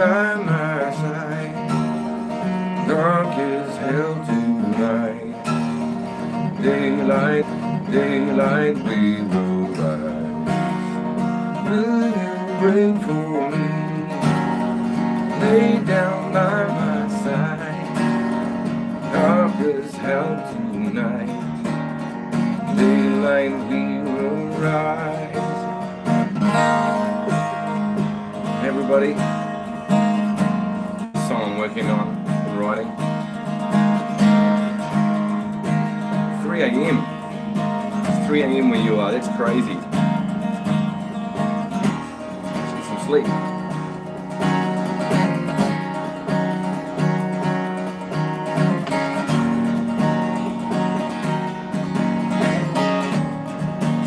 by my side, dark as hell tonight. Daylight, daylight, we will rise. Will you wait for me? Lay down by my side, dark as hell tonight. Daylight, we will rise. Everybody, the song I'm working on and writing. 3 a.m. It's 3 a.m. where you are. That's crazy. Get some sleep.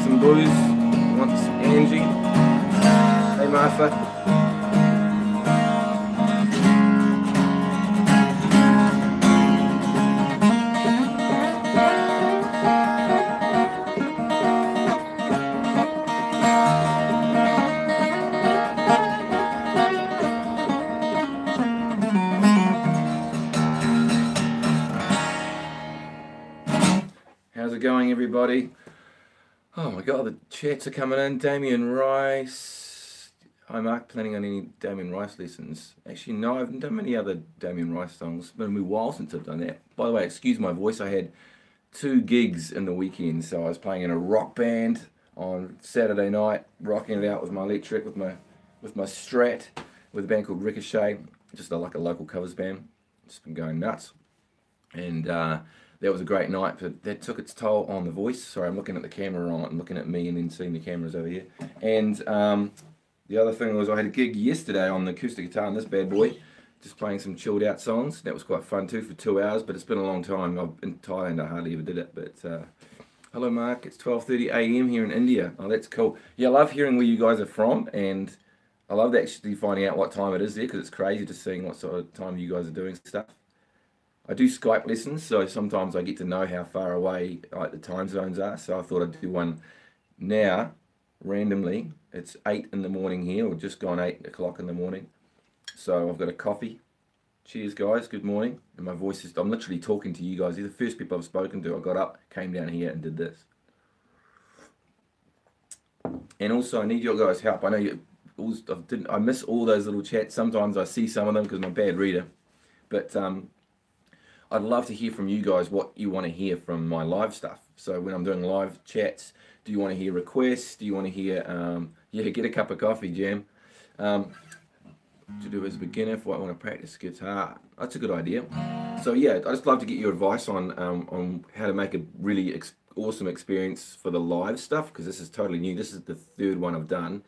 Some blues. Want some Angie. Hey Martha. How's it going, everybody? Oh my god, the chats are coming in. Damien Rice. Hi Mark, planning on any Damien Rice lessons? Actually, no, I haven't done many other Damien Rice songs. It's been a while since I've done that. By the way, excuse my voice, I had 2 gigs in the weekend. So I was playing in a rock band on Saturday night, rocking it out with my electric, with my Strat, with a band called Ricochet, just like a local covers band. Just been going nuts. And that was a great night, but that took its toll on the voice. Sorry, I'm looking at the camera on, I'm looking at me and then seeing the cameras over here. And the other thing was I had a gig yesterday on the acoustic guitar on this bad boy, just playing some chilled out songs. That was quite fun too for 2 hours, but it's been a long time. In Thailand I hardly ever did it, but hello Mark, it's 12:30 a.m. here in India. Oh, that's cool. Yeah, I love hearing where you guys are from, and I love actually finding out what time it is there, because it's crazy just seeing what sort of time you guys are doing stuff. I do Skype lessons, so sometimes I get to know how far away like the time zones are. So I thought I'd do one now, randomly. It's 8 in the morning here, or just gone 8 o'clock in the morning. So I've got a coffee. Cheers, guys. Good morning. And my voice is, I'm literally talking to you guys. You're the first people I've spoken to. I got up, came down here and did this. And also, I need your guys' help. I know I miss all those little chats. Sometimes I see some of them because I'm a bad reader. But I'd love to hear from you guys what you want to hear from my live stuff. So when I'm doing live chats, do you want to hear requests? Do you want to hear, yeah, get a cup of coffee, Jam. To do as a beginner if I want to practice guitar. That's a good idea. So yeah, I just love to get your advice on how to make a really awesome experience for the live stuff, because this is totally new. This is the 3rd one I've done.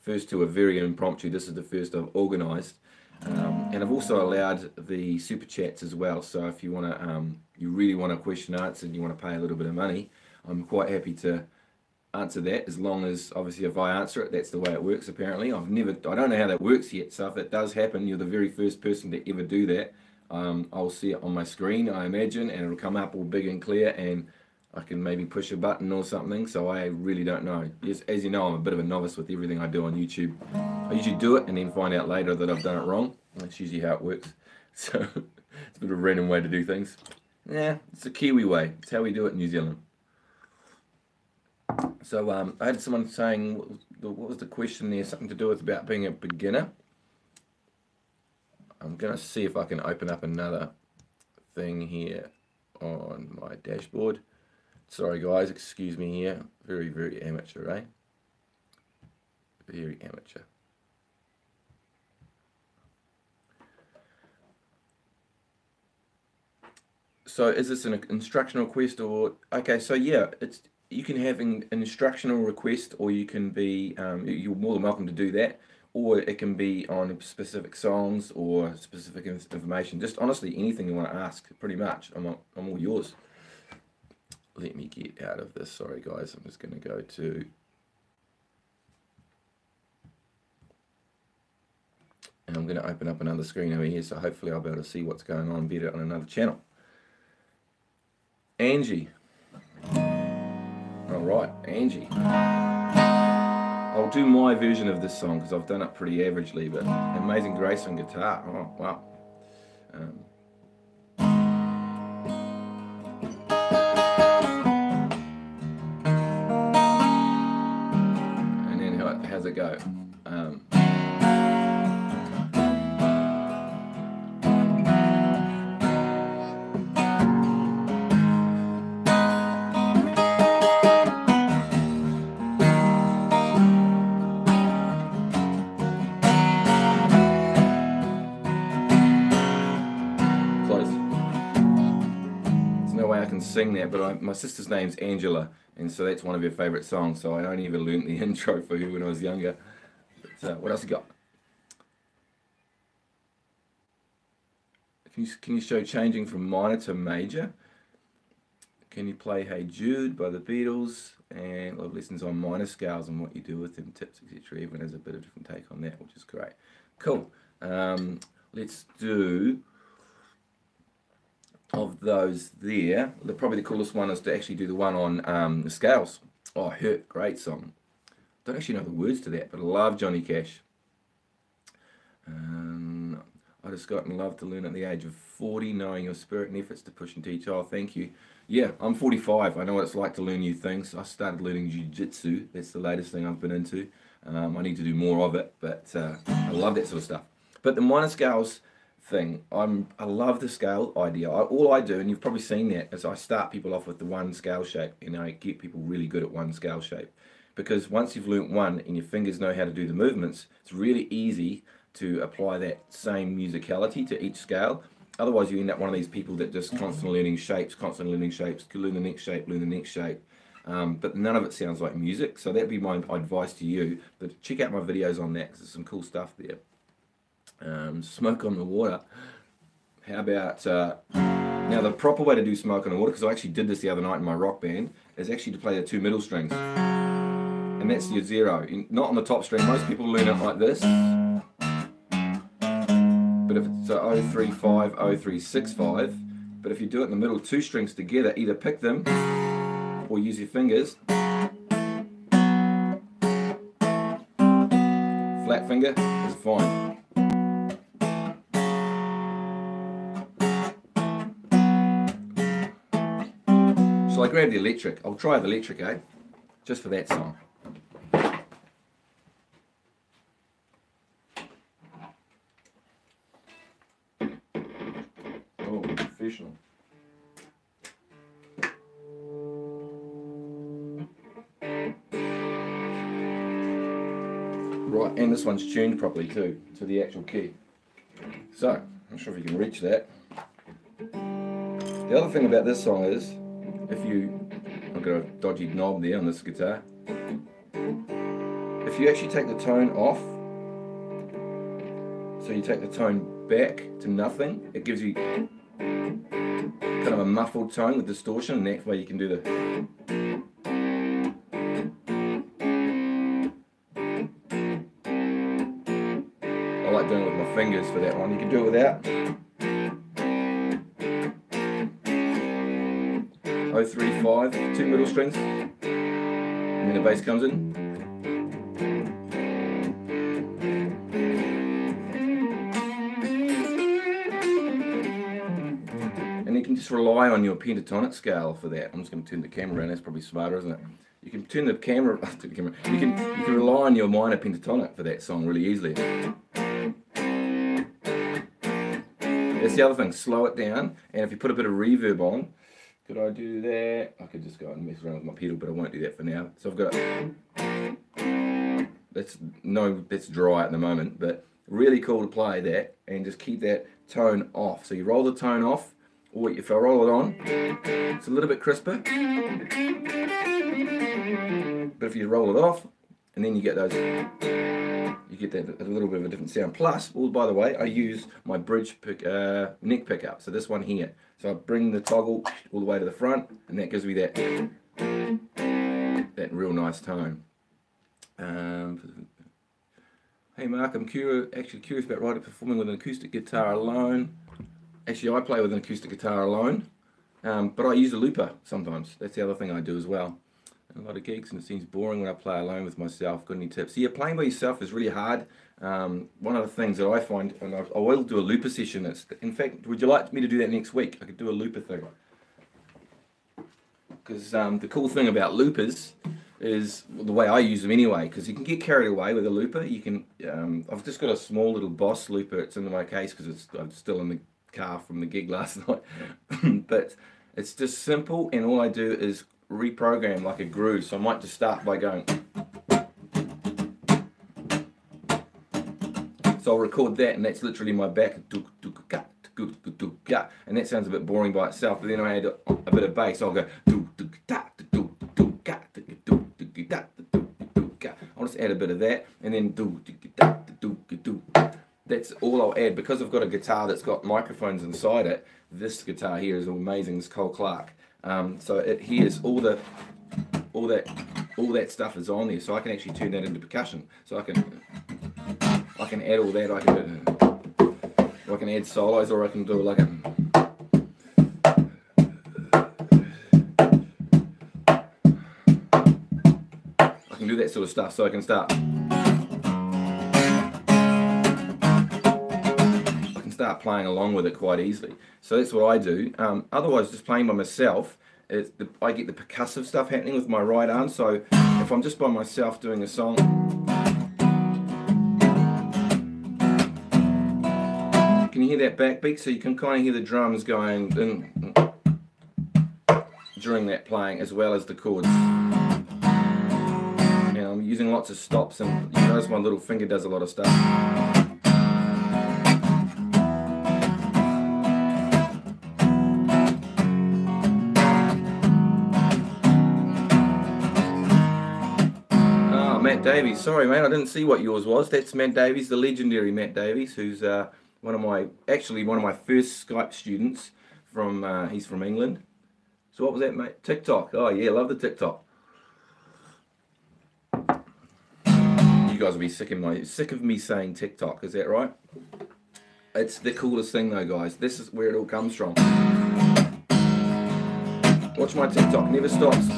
First 2 are very impromptu. This is the first I've organised. And I've also allowed the super chats as well. So if you want to, you really want a question answered and you want to pay a little bit of money, I'm quite happy to answer that, as long as obviously if I answer it, that's the way it works. Apparently, I don't know how that works yet. So if it does happen, you're the very first person to ever do that. I'll see it on my screen, I imagine, and it'll come up all big and clear, and I can maybe push a button or something. So I really don't know. As you know, I'm a bit of a novice with everything I do on YouTube. I usually do it and then find out later that I've done it wrong. That's usually how it works. So it's a bit of a random way to do things. Yeah, it's a Kiwi way. It's how we do it in New Zealand. So I had someone saying, what was the question there? Something to do with about being a beginner. I'm going to see if I can open up another thing here on my dashboard. Sorry guys, excuse me here. Very, very amateur, eh? Very amateur. So is this an instructional request or... Okay, so yeah, you can have an instructional request, or you can be, you're more than welcome to do that, or it can be on specific songs or specific information. Just honestly, anything you want to ask, pretty much. I'm all yours. Let me get out of this. Sorry guys, I'm just going to go to... And I'm going to open up another screen over here, so hopefully I'll be able to see what's going on better on another channel. Angie. All right, Angie. I'll do my version of this song because I've done it pretty averagely, but Amazing Grace on guitar. Oh, wow. And then how's it go? Sing that, but my sister's name's Angela, and so that's one of her favourite songs, so I only ever learnt the intro for her when I was younger. But, what else you got? Can you show changing from minor to major? Can you play Hey Jude by the Beatles? And a lot of lessons on minor scales and what you do with them, tips, etc. Everyone has a bit of a different take on that, which is great. Cool. Let's do... Of those there, probably the coolest one is to actually do the one on the scales. Oh, Hurt, great song. Don't actually know the words to that, but I love Johnny Cash. I just got in love to learn at the age of 40, knowing your spirit and efforts to push and teach. Oh, thank you. Yeah, I'm 45. I know what it's like to learn new things. I started learning jiu-jitsu. That's the latest thing I've been into. I need to do more of it, but I love that sort of stuff. But the minor scales thing, I love the scale idea. All I do, and you've probably seen that, is I start people off with the one scale shape, and I get people really good at one scale shape. Because once you've learnt one and your fingers know how to do the movements, it's really easy to apply that same musicality to each scale. Otherwise you end up one of these people that just constantly learning shapes, learn the next shape, learn the next shape. But none of it sounds like music, so that'd be my advice to you. But check out my videos on that, because there's some cool stuff there. Smoke on the Water. How about now the proper way to do Smoke on the Water, because I actually did this the other night in my rock band, is actually to play the two middle strings, and that's your zero, not on the top string. Most people learn it like this, but if it's 035, 0365, but if you do it in the middle, two strings together, either pick them or use your fingers, flat finger is fine. So I grab the electric. I'll try the electric, eh? Just for that song. Oh, professional. Right, and this one's tuned properly too, to the actual key. So, I'm not sure if you can reach that. The other thing about this song is, I've got a dodgy knob there on this guitar. If you actually take the tone off, so you take the tone back to nothing, it gives you kind of a muffled tone with distortion, and that way you can do the... I like doing it with my fingers for that one. You can do it without. 035, two middle strings, and then the bass comes in. And you can just rely on your pentatonic scale for that. I'm just going to turn the camera around. That's probably smarter, isn't it? You can turn the camera. You can rely on your minor pentatonic for that song really easily. That's the other thing. Slow it down, and if you put a bit of reverb on. Could I do that? I could just go and mess around with my pedal, but I won't do that for now. So I've got that's dry at the moment, but really cool to play that and just keep that tone off. So you roll the tone off, or if I roll it on, it's a little bit crisper. But if you roll it off, and then you get those, you get that a little bit of a different sound. Plus, oh, by the way, I use my bridge neck pickup. So this one here. So I bring the toggle all the way to the front, and that gives me that real nice tone. Hey Mark, I'm actually curious about writing performing with an acoustic guitar alone. Actually, I play with an acoustic guitar alone, but I use a looper sometimes. That's the other thing I do as well. a lot of gigs, and it seems boring when I play alone with myself. Got any tips? Yeah, playing by yourself is really hard. One of the things that I find, and I will do a looper session. In fact, would you like me to do that next week? I could do a looper thing. Because the cool thing about loopers is the way I use them anyway, because you can get carried away with a looper. You can. I've just got a small little Boss looper. It's in my case because I'm still in the car from the gig last night. But it's just simple, and all I do is reprogram like a groove. So I might just start by going. So I'll record that, and that's literally my back. And that sounds a bit boring by itself, but then I add a bit of bass. I'll go. I'll just add a bit of that, and then that's all I'll add. Because I've got a guitar that's got microphones inside it, this guitar here is amazing, this Cole Clark. So it hears all that stuff is on there, so I can actually turn that into percussion. So I can add all that. I can add solos, or I can do like a. I can do that sort of stuff, so I can start. I can start playing along with it quite easily. So that's what I do. Otherwise, just playing by myself, I get the percussive stuff happening with my right arm. So if I'm just by myself doing a song. Can you hear that backbeat? So you can kind of hear the drums going during that playing, as well as the chords. And I'm using lots of stops, and you notice my little finger does a lot of stuff. Oh, Matt Davies. Sorry, mate, I didn't see what yours was. That's Matt Davies, the legendary Matt Davies, who's one of my first Skype students from, he's from England. So what was that, mate? TikTok. Oh yeah, love the TikTok. You guys will be sick of me saying TikTok, is that right? It's the coolest thing though, guys. This is where it all comes from. Watch my TikTok, never stops.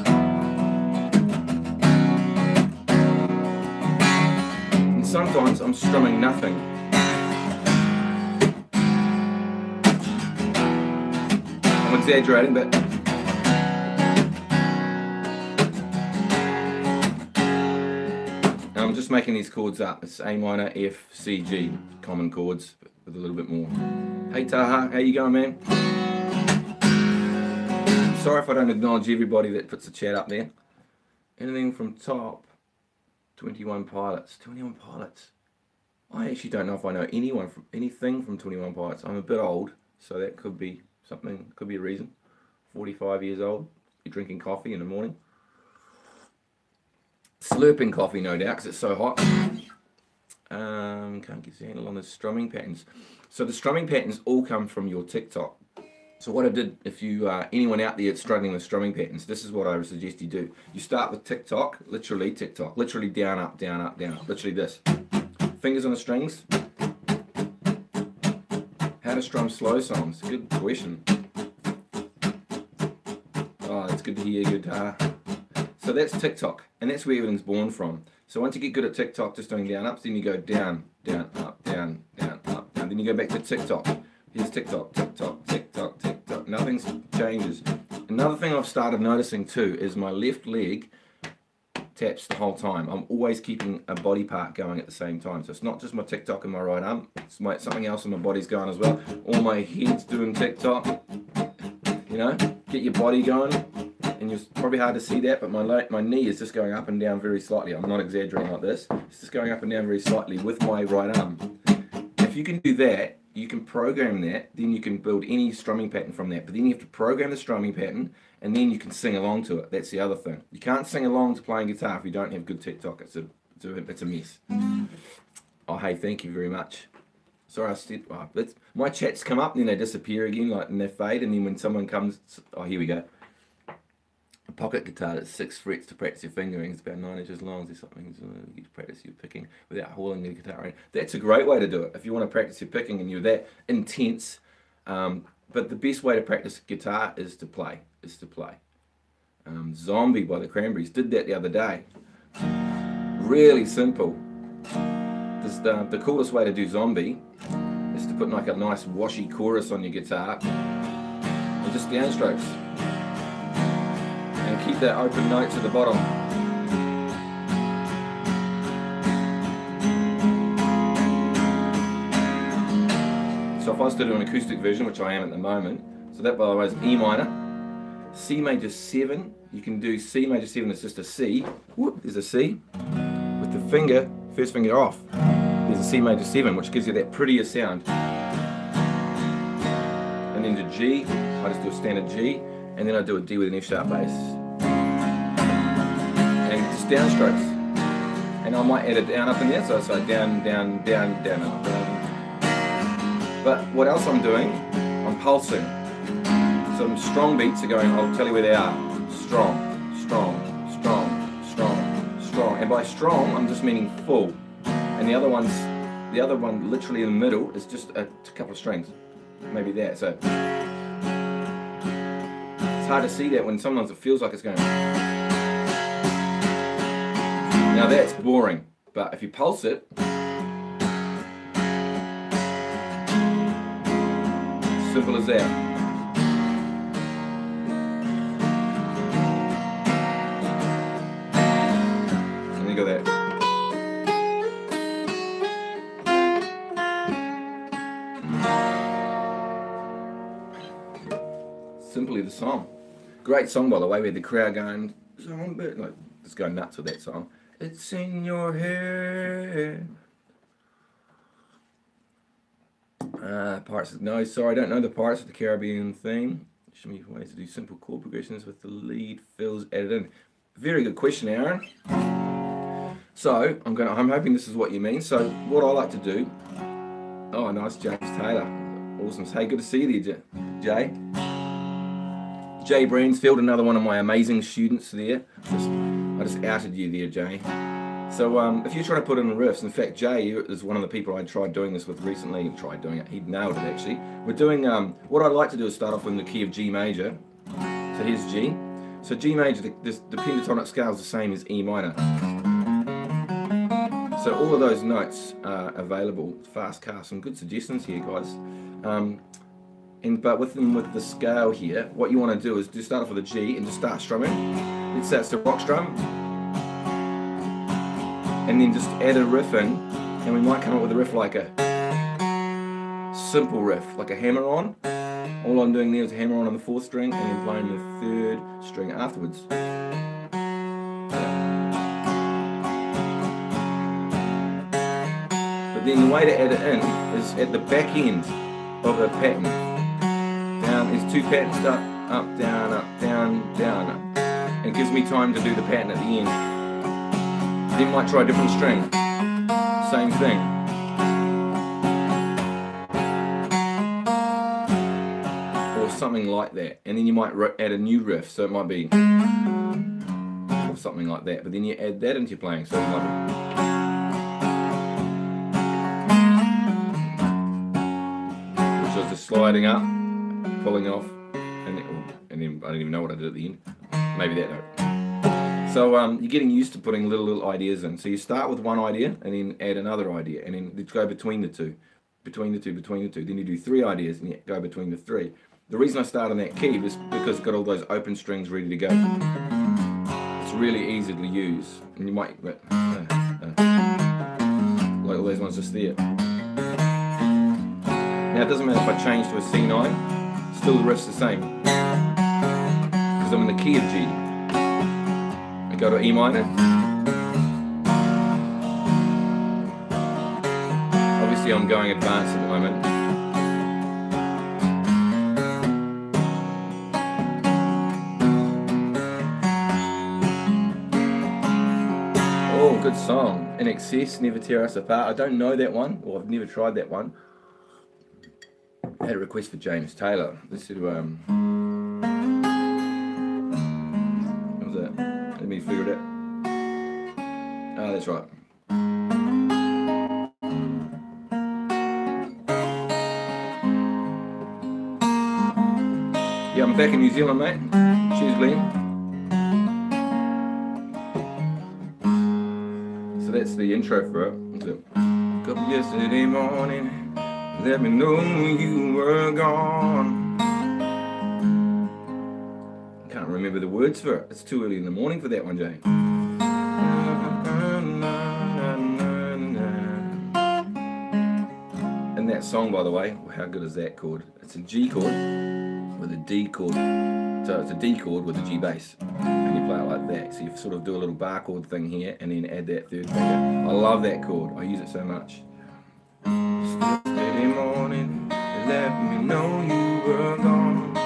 And sometimes I'm strumming nothing. I'm exaggerating, but I'm just making these chords up. It's A minor, F, C, G, common chords with a little bit more. Hey Taha, how you going, man? Sorry if I don't acknowledge everybody that puts the chat up there. Anything from top? 21 Pilots. 21 Pilots. I actually don't know if I know anything from 21 Pilots. I'm a bit old, so that could be something, could be a reason. 45 years old, you're drinking coffee in the morning. Slurping coffee, no doubt, because it's so hot. Can't get a handle on the strumming patterns. So the strumming patterns all come from your TikTok. So what I did, if you anyone out there that's struggling with strumming patterns, this is what I would suggest you do. You start with TikTok, literally down, up, down, up, down, up, literally this. Fingers on the strings. How to strum slow songs? Good question. Oh, it's good to hear your guitar. So that's TikTok, and that's where everything's born from. So once you get good at TikTok, just doing down ups, then you go down, down, up, down, down, up, down. Then you go back to TikTok. Here's TikTok, TikTok, TikTok, TikTok. Nothing changes. Another thing I've started noticing too is my left leg taps the whole time. I'm always keeping a body part going at the same time. So it's not just my TikTok and my right arm. It's something else in my body's going as well. All my head's doing TikTok. You know, get your body going. And it's probably hard to see that, but my knee is just going up and down very slightly. I'm not exaggerating like this. It's just going up and down very slightly with my right arm. If you can do that, you can program that, then you can build any strumming pattern from that. But then you have to program the strumming pattern, and then you can sing along to it. That's the other thing. You can't sing along to playing guitar if you don't have good TikTok. It's a mess. Oh, hey, thank you very much. Sorry, my chats come up and then they disappear again, and they fade, and then when someone comes, oh, here we go. A pocket guitar that's 6 frets to practice your fingering. It's about 9 inches long. There's something you to practice your picking without hauling the guitar in. That's a great way to do it if you want to practice your picking and you're that intense. But the best way to practice guitar is to play. Zombie by the Cranberries. Did that the other day. Really simple. The coolest way to do Zombie is to put like a nice washy chorus on your guitar and just downstrokes. And keep that open notes at the bottom. So if I was to do an acoustic version, which I am at the moment, so that by the way is E minor, C major 7, you can do C major 7, it's just a C, whoop, there's a C, with the finger, first finger off, there's a C major 7, which gives you that prettier sound. And then to G, I just do a standard G, and then I do a D with an F sharp bass. And just downstrokes. And I might add a down up in there, so it's like down, down, down, down, up, down. But what else I'm doing, I'm pulsing. Some strong beats are going, I'll tell you where they are. Strong, strong, strong, strong, strong. And by strong, I'm just meaning full. And the other one literally in the middle is just a couple of strings. Maybe that. So it's hard to see that when sometimes it feels like it's going. Now that's boring, but if you pulse it, simple as that. And you go that. Simply the song. Great song by the way, we had the crowd going, like, just going nuts with that song. It's in your head. Pirates of, no, sorry, I don't know the Pirates of the Caribbean theme. Show me ways to do simple chord progressions with the lead fills added in. Very good question, Aaron. So I'm hoping this is what you mean. So what I like to do. Oh, nice, James Taylor. Awesome. Hey, good to see you there, Jay. Jay Bransfield, another one of my amazing students there. I just outed you there, Jay. So if you're trying to put in riffs, in fact Jay is one of the people I tried doing this with recently. He nailed it actually. We're doing, what I'd like to do is start off in the key of G major. So here's G. So G major, the pentatonic scale is the same as E minor. So all of those notes are available. Fast car, some good suggestions here guys. But with the scale here, what you want to do is just start off with a G and just start strumming. Let's say it's the rock strum. And then just add a riff in, and we might come up with a riff like a simple riff, like a hammer-on. All I'm doing there is hammer-on the 4th string and then playing the 3rd string afterwards. But then the way to add it in is at the back end of a pattern. Down, there's 2 patterns, up, down, up, down, down, up. And it gives me time to do the pattern at the end. Then might try a different string, same thing. Or something like that. And then you might add a new riff, so it might be, or something like that. But then you add that into your playing, so it might be. Which was just sliding up, pulling off, and then I don't even know what I did at the end. Maybe that note. So you're getting used to putting little ideas in. So you start with one idea and then add another idea and then go between the two. Between the two. Then you do 3 ideas and you go between the 3. The reason I start on that key is because it's got all those open strings ready to go. It's really easy to use. And you might, like all those ones just there. Now it doesn't matter if I change to a C9, still the riff's the same. Because I'm in the key of G. Go to E minor. Obviously I'm going advanced at the moment. Oh, good song. In Excess, Never Tear Us Apart. I don't know that one, or I've never tried that one. I had a request for James Taylor. Let's do, what was that? Let me figure it out. Oh, that's right. Yeah, I'm back in New Zealand, mate. Cheers, Glenn. the intro for it. Woke up yesterday morning, let me know you were gone. Can't remember the words for it. It's too early in the morning for that one, Jane. And that song, by the way, how good is that chord? It's a G chord with a D chord. So it's a D chord with a G bass. And you play it like that. So you sort of do a little bar chord thing here and then add that third finger. I love that chord. I use it so much. Yesterday morning, you let me know you were gone.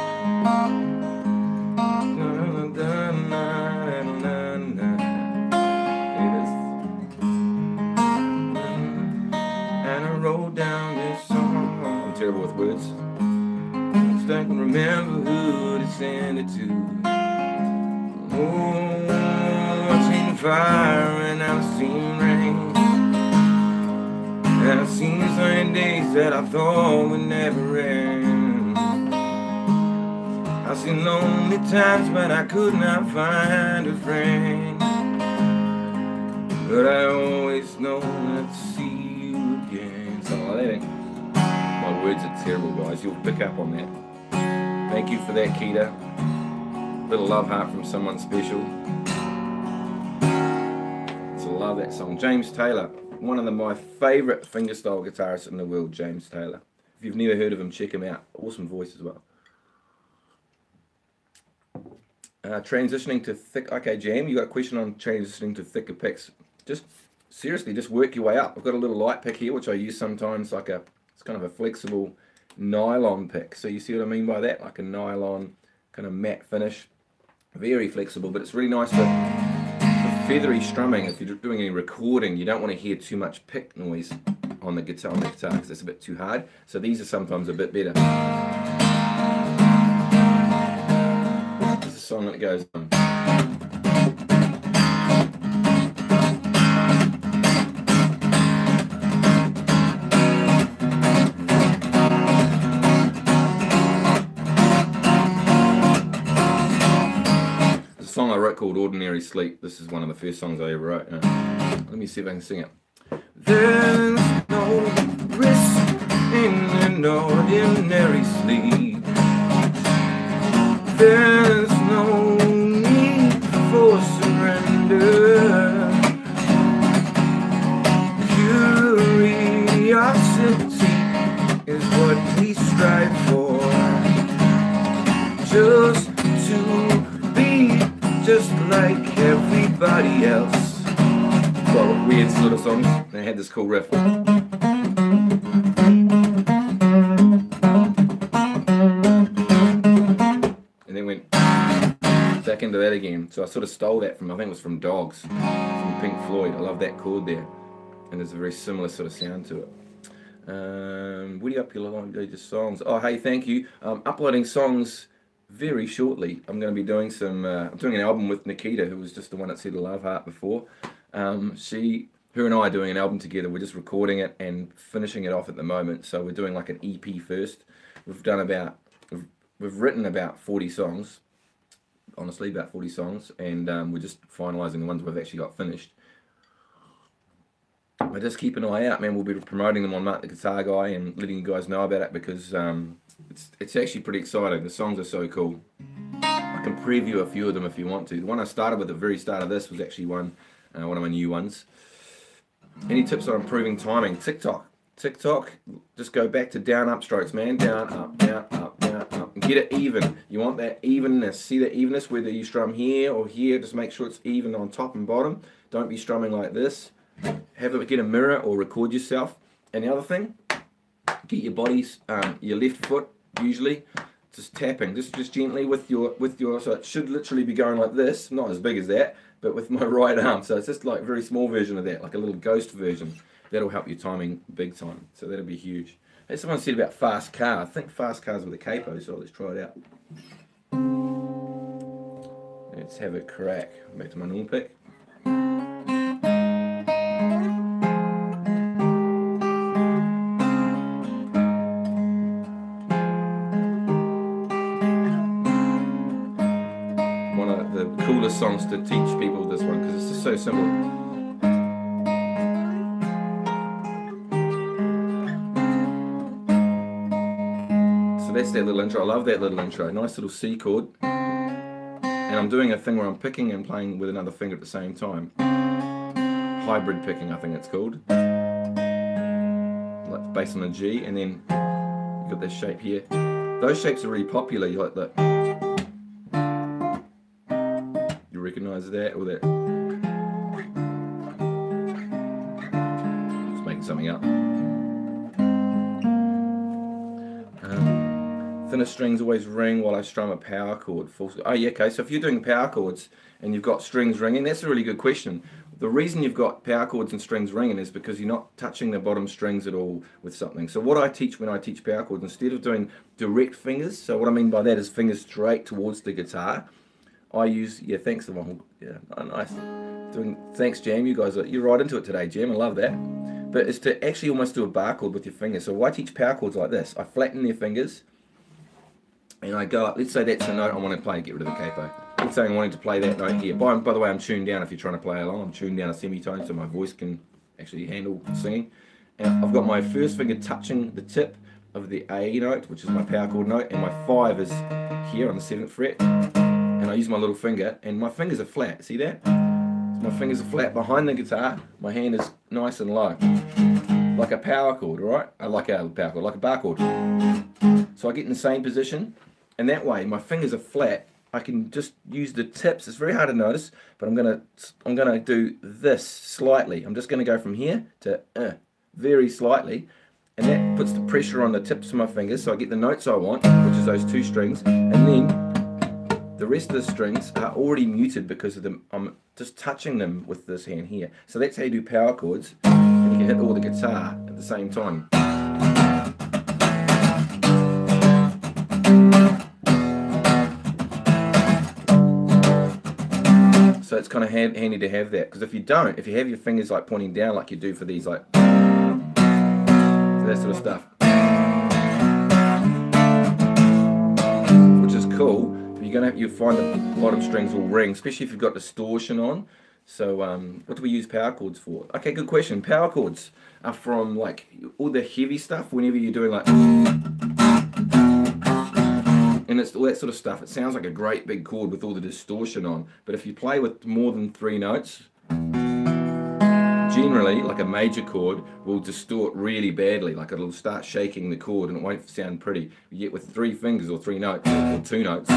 And I wrote down this song. I'm terrible with words. I can remember who to send it to. Oh, I've seen fire and I've seen rain, and I've seen sunny days that I thought would never end. I've seen lonely times when I could not find a friend, but I always know I'll see you again. Something like that. My words are terrible, guys. You'll pick up on that. Thank you for that, Keita. Little love heart from someone special. So love that song. James Taylor, one of my favourite fingerstyle guitarists in the world, James Taylor. If you've never heard of him, check him out. Awesome voice as well. Transitioning to thick. Okay, Jam, you got a question on transitioning to thicker picks. Just seriously, just work your way up. I've got a little light pick here, which I use sometimes like it's kind of a flexible nylon pick. So you see what I mean by that? Like a nylon kind of matte finish. Very flexible, but it's really nice for feathery strumming. If you're doing any recording, you don't want to hear too much pick noise on the guitar because it's a bit too hard. So these are sometimes a bit better. This is a song that goes on. Song I wrote called Ordinary Sleep. This is one of the first songs I ever wrote. Let me see if I can sing it. There's no risk in an ordinary sleep. There's no need for surrender. Curiosity is what we strive for. Just to be just like everybody else. Well, weird sort of songs. They had this cool riff. And then went back into that again. So I sort of stole that from, I think it was from Dogs, from Pink Floyd. I love that chord there. And there's a very similar sort of sound to it. What are you up to? Just songs. Oh, hey, thank you. Uploading songs very shortly. I'm going to be doing some, I'm doing an album with Nikita, who was just the one that said Love Heart before. Her and I are doing an album together. We're just recording it and finishing it off at the moment. So we're doing like an EP first. We've written about 40 songs, honestly, about 40 songs, and we're just finalising the ones we've actually got finished. But just keep an eye out, man. We'll be promoting them on Mark the Guitar Guy and letting you guys know about it because it's actually pretty exciting. The songs are so cool. I can preview a few of them if you want to. The one I started with at the very start of this was actually one of my new ones. Any tips on improving timing? TikTok, just go back to down up strokes, man. Down up, down up, down up. And get it even. You want that evenness. See that evenness, whether you strum here or here, just make sure it's even on top and bottom. Don't be strumming like this. Get a mirror or record yourself. And the other thing, get your bodies, your left foot usually, just tapping, just gently with your, so it should literally be going like this, not as big as that, but with my right arm. So it's just like a very small version of that, like a little ghost version. That'll help your timing big time. So that'll be huge. Hey, someone said about fast car. I think fast cars with a capo, so let's try it out. Let's have a crack. Back to my normal pick. One of the coolest songs to teach people this one because it's just so simple. So that's that little intro. I love that little intro. Nice little C chord. And I'm doing a thing where I'm picking and playing with another finger at the same time. Hybrid picking, I think it's called. Like based on a G, and then you've got this shape here. Those shapes are really popular. You like that. You recognize that or that? Just making something up. Thinner strings always ring while I strum a power chord. Oh yeah, okay, so if you're doing power chords and you've got strings ringing, that's a really good question. The reason you've got power chords and strings ringing is because you're not touching the bottom strings at all with something. So what I teach when I teach power chords, instead of doing direct fingers, so what I mean by that is fingers straight towards the guitar, I use, yeah, thanks the one, yeah, oh, nice. Thanks Jam, you're right into it today, Jam, I love that. But it's to actually almost do a bar chord with your fingers. So I teach power chords like this. I flatten their fingers, and I go up, let's say that's the note I want to play, get rid of the capo. Let's say I'm wanting to play that note here. By the way, I'm tuned down if you're trying to play along. I'm tuned down a semitone so my voice can actually handle singing. And I've got my first finger touching the tip of the A note, which is my power chord note, and my 5 is here on the 7th fret. And I use my little finger, and my fingers are flat, see that? So my fingers are flat behind the guitar, my hand is nice and low. Like a power chord, alright? Like a power chord, like a bar chord. So I get in the same position, and that way my fingers are flat. I can just use the tips. It's very hard to notice, but I'm gonna do this slightly. I'm just gonna go from here to very slightly, and that puts the pressure on the tips of my fingers, so I get the notes I want, which is those 2 strings, and then the rest of the strings are already muted because of them. I'm just touching them with this hand here. So that's how you do power chords, and you can hit all the guitar at the same time. So it's kind of handy to have that, because if you don't, if you have your fingers like pointing down like you do for these, like, so that sort of stuff, which is cool, but you'll find the bottom strings will ring, especially if you've got distortion on. So what do we use power chords for? Okay, good question. Power chords are from like all the heavy stuff, whenever you're doing like, and it's all that sort of stuff. It sounds like a great big chord with all the distortion on, but if you play with more than 3 notes, generally, like a major chord will distort really badly, like it'll start shaking the chord and it won't sound pretty. Yet with 3 fingers or 3 notes, or 2 notes,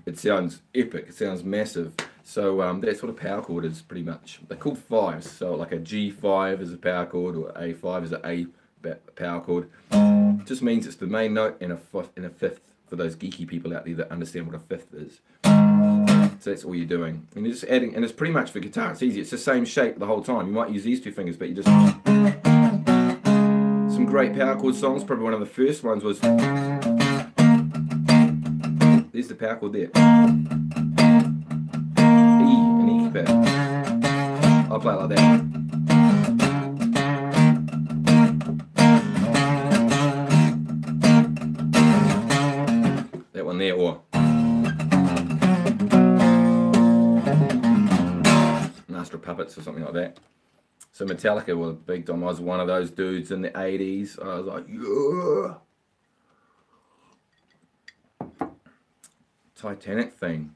it sounds epic, it sounds massive. So that's what a power chord is pretty much. They're called 5s, so like a G5 is a power chord, or A5 is an A power chord. It just means it's the main note and a 5th. For those geeky people out there that understand what a 5th is. So that's all you're doing. And you're just adding, and it's pretty much for guitar, it's easy. It's the same shape the whole time. You might use these 2 fingers, but you just... Some great power chord songs, probably one of the first ones was... There's the power chord there. E, an E pad. I'll play it like that. There, or Master of Puppets or something like that. So Metallica were big time. I was one of those dudes in the 80s. I was like, yeah. Titanic theme.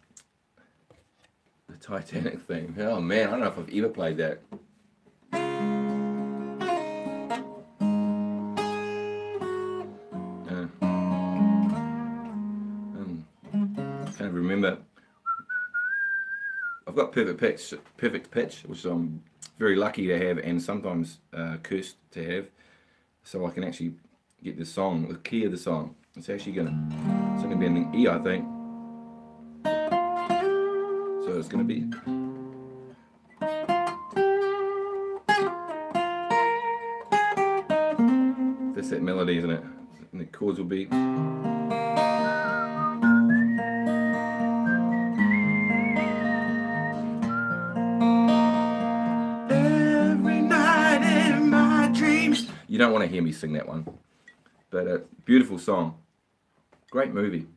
The Titanic theme. Oh man, I don't know if I've ever played that. Can't remember. I've got perfect pitch, which I'm very lucky to have, and sometimes cursed to have. So I can actually get the song, the key of the song. It's actually gonna be an E, I think. So it's gonna be. That's that melody, isn't it? And the chords will be. You don't want to hear me sing that one, but a beautiful song, great movie.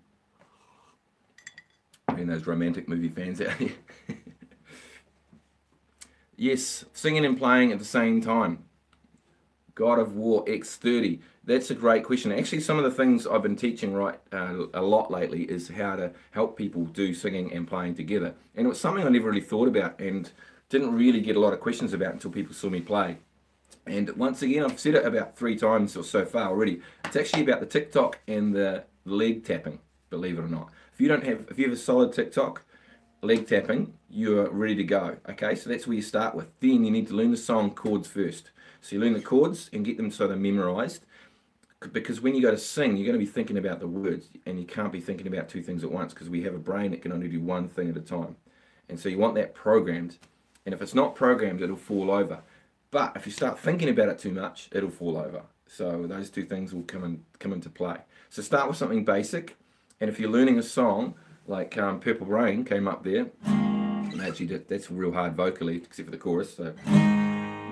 And those romantic movie fans out here. Yes, singing and playing at the same time. God of War X30. That's a great question. Actually, some of the things I've been teaching a lot lately is how to help people do singing and playing together. And it was something I never really thought about and didn't really get a lot of questions about until people saw me play. And once again, I've said it about 3 times or so far already. It's actually about the tick-tock and the leg tapping, believe it or not. If you have a solid tick-tock, leg tapping, you're ready to go. Okay, so that's where you start with. Then you need to learn the song chords first. So you learn the chords and get them so they're memorized. Because when you go to sing, you're going to be thinking about the words, and you can't be thinking about 2 things at once because we have a brain that can only do 1 thing at a time. And so you want that programmed. And if it's not programmed, it'll fall over. But if you start thinking about it too much, it'll fall over. So those 2 things will come into play. So start with something basic. And if you're learning a song, like Purple Rain came up there, and actually that's real hard vocally, except for the chorus. So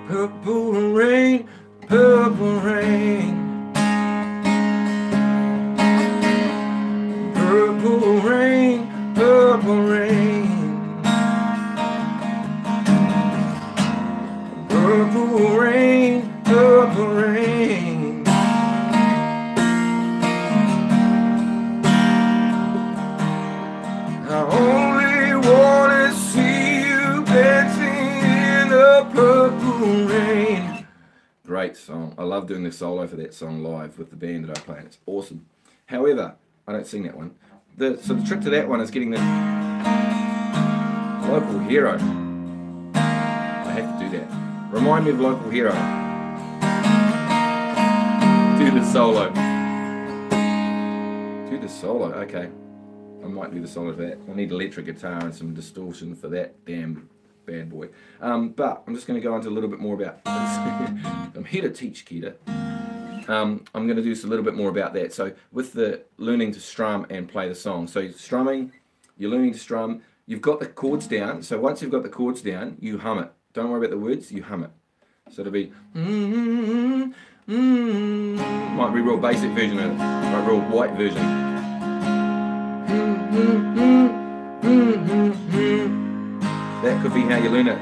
purple rain, purple rain, purple rain, purple rain, purple rain, purple rain. I only want to see you dancing in the purple rain. Great song. I love doing the solo for that song live with the band that I play. It's awesome. However, I don't sing that one. So the trick to that one is getting the Local Hero. I have to do that. Remind me of Local Hero. Do the solo. Do the solo, okay. I might do the solo for that. I need electric guitar and some distortion for that damn bad boy. But I'm just going to go into a little bit more about I'm here to teach, Keita. I'm going to do a little bit more about that. So with the learning to strum and play the song. So strumming, you're learning to strum. You've got the chords down. So once you've got the chords down, you hum it. Don't worry about the words, you hum it. So it'll be might be a real basic version of it, or a real white version. That could be how you learn it.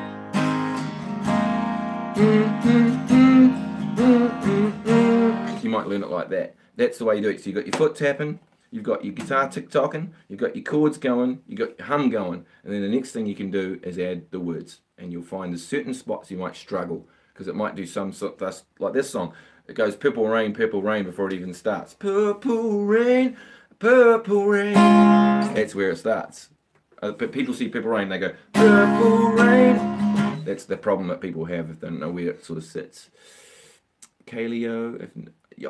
You might learn it like that. That's the way you do it. So you've got your foot tapping, you've got your guitar tick-tocking, you've got your chords going, you've got your hum going, and then the next thing you can do is add the words. And you'll find there's certain spots you might struggle, because it might do some sort of, like this song. It goes purple rain before it even starts. Purple rain, purple rain. That's where it starts. But people see purple rain, they go, purple rain. That's the problem that people have if they don't know where it sort of sits. Kaleo,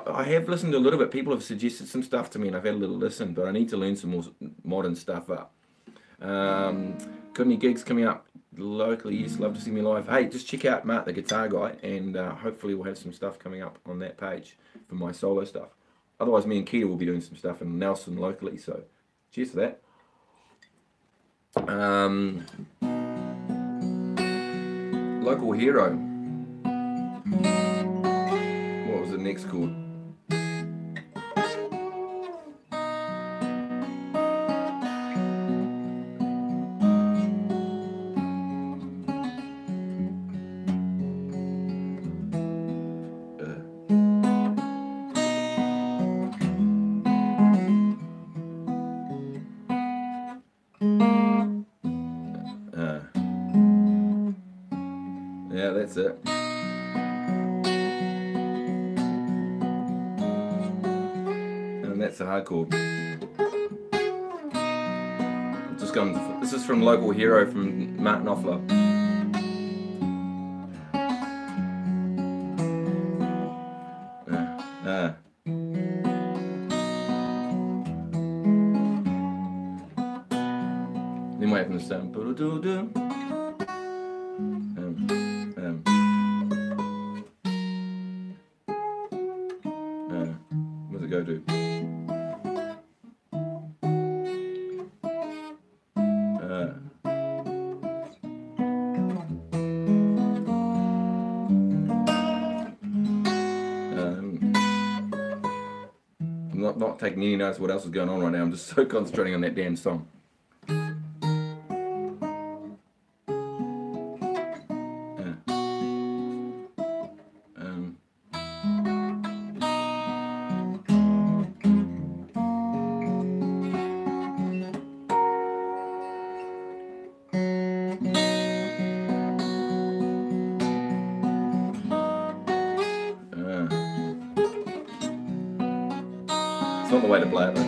I have listened to a little bit. People have suggested some stuff to me and I've had a little listen, but I need to learn some more modern stuff up. Got any gigs coming up locally? Yes, love to see me live. Hey, just check out Mark the Guitar Guy, and hopefully we'll have some stuff coming up on that page for my solo stuff. Otherwise, me and Keita will be doing some stuff in Nelson locally, so cheers for that. Local Hero. What was the next chord? Yeah, that's it. And that's a hard chord. I'm just going to, this is from Local Hero from Mark Knopfler. Then what happens to what does it go to? I'm not taking any notice of what else is going on right now. I'm just so concentrating on that damn song. It's not the way to play it though.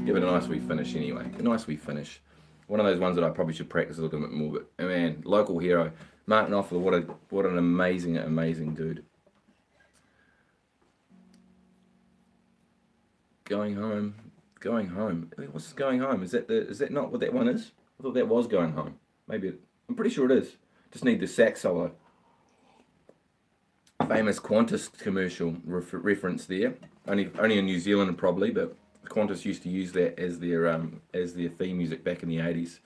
Give it a nice wee finish anyway. A nice wee finish. One of those ones that I probably should practice a little bit more, but man, local hero. Mark Knopfler, what an amazing, amazing dude. Going home. Going home. What's going home? Is that not what that one is? I thought that was going home. Maybe I'm pretty sure it is. Just need the sax solo. Famous Qantas commercial reference there. Only in New Zealand probably, but Qantas used to use that as their theme music back in the 80s.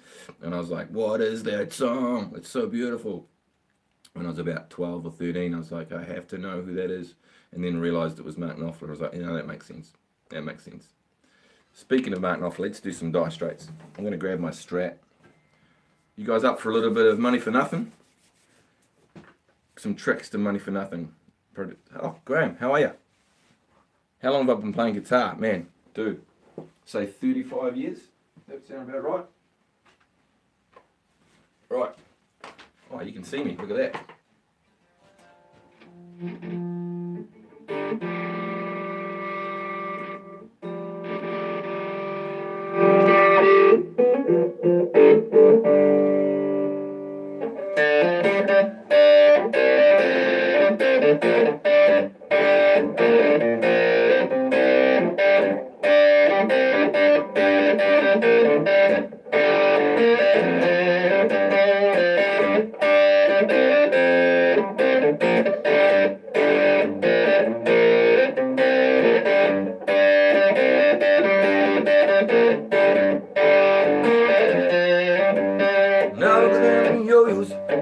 And I was like, what is that song? It's so beautiful. When I was about 12 or 13, I was like, I have to know who that is. And then realised it was Mark Knopfler. I was like, you know, that makes sense. That makes sense. Speaking of Mark Knopfler, let's do some die straights. I'm going to grab my Strat. You guys up for a little bit of money for nothing? Some tricks to money for nothing. Oh, Graham, how are you? How long have I been playing guitar? Man, dude, say 35 years? That sound about right? Right. Oh, you can see me. Look at that.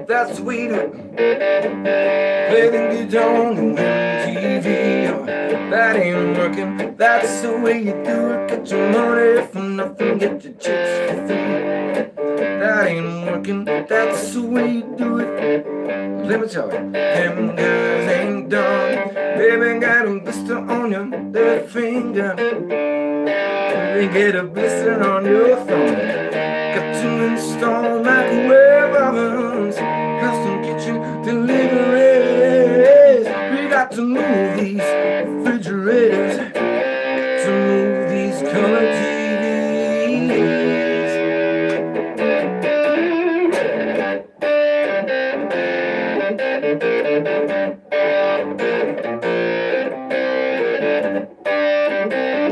That's sweet. Play the guitar on the MTV. That ain't working. That's the way you do it. Get your money for nothing. Get your chicks for free. That ain't working. That's the way you do it. Let me tell you, them guys ain't dumb. Baby got a blister on your left finger. They get a blister on your thumb. Got to install microwave ovens, custom kitchen deliveries. We got to move these refrigerators, to move these color TVs.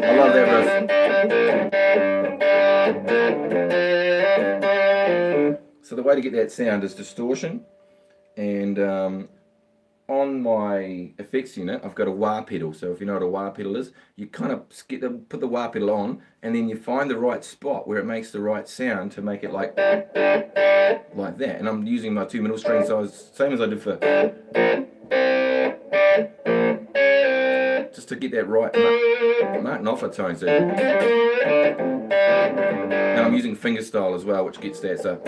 I love that riff. So the way to get that sound is distortion, and on my effects unit I've got a wah pedal. So if you know what a wah pedal is, you kind of put the wah pedal on, and then you find the right spot where it makes the right sound to make it like that. And I'm using my 2 middle strings, so same as I did for, just to get that right Mark Knopfler tone. So, and I'm using fingerstyle as well, which gets that. So.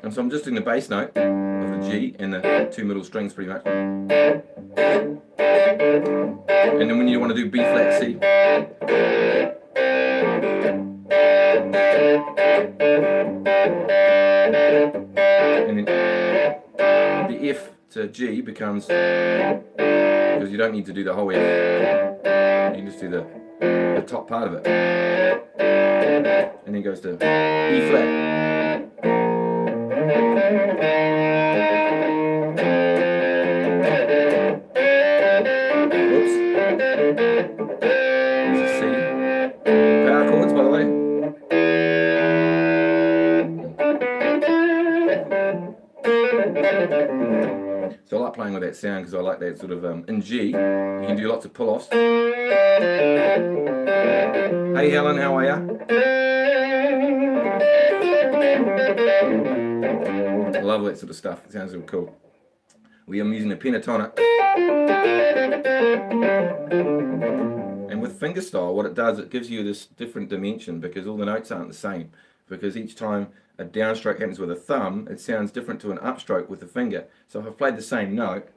And so I'm just in the bass note of the G and the 2 middle strings pretty much. And then when you want to do B flat C, and then the F to G becomes, because you don't need to do the whole F, you just do the top part of it, and then goes to E flat. Whoops. There's a C. Power chords, by the way. So I like playing with that sound because I like that sort of, in G, you can do lots of pull-offs. Hey Helen, how are ya? I love that sort of stuff, it sounds real cool. I'm using a pentatonic. And with fingerstyle, what it does, it gives you this different dimension because all the notes aren't the same. Because each time a downstroke happens with a thumb, it sounds different to an upstroke with the finger. So if I played the same note,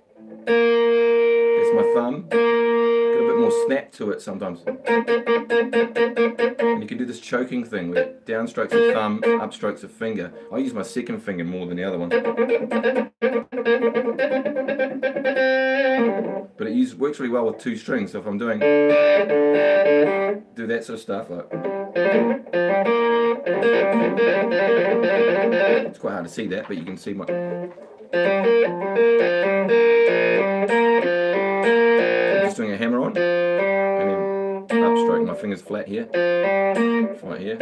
that's my thumb, get a bit more snap to it sometimes. And you can do this choking thing where downstrokes of thumb, upstrokes of finger. I use my second finger more than the other one. But it works really well with two strings. So if I'm do that sort of stuff, like, it's quite hard to see that, but you can see my. I'm just doing a hammer on, and then upstroke. My finger's flat here, right here.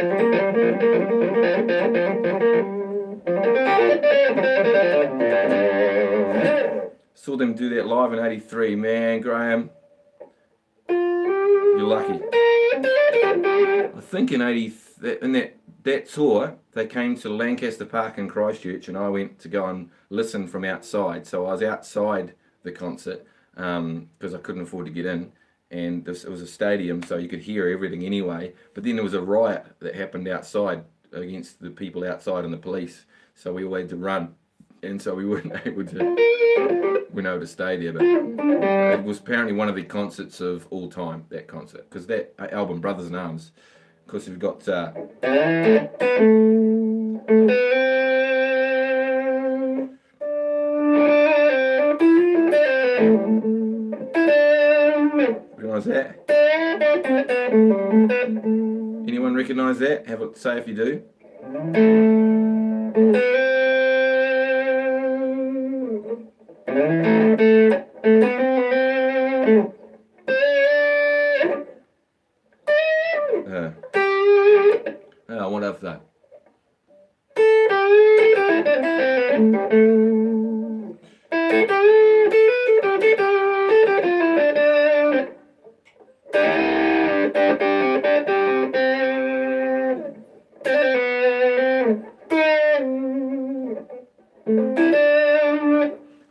Saw them do that live in '83. Man, Graham, you're lucky. I think in that tour, they came to Lancaster Park in Christchurch, and I went to go and listen from outside. So I was outside the concert because I couldn't afford to get in, and it was a stadium, so you could hear everything anyway. But then there was a riot that happened outside against the people outside and the police, so we all had to run, and so we weren't able to stay there. But it was apparently one of the concerts of all time, that concert, because that album Brothers in Arms, of course, we've got recognise that? Anyone recognise that? Have a say if you do. What of that?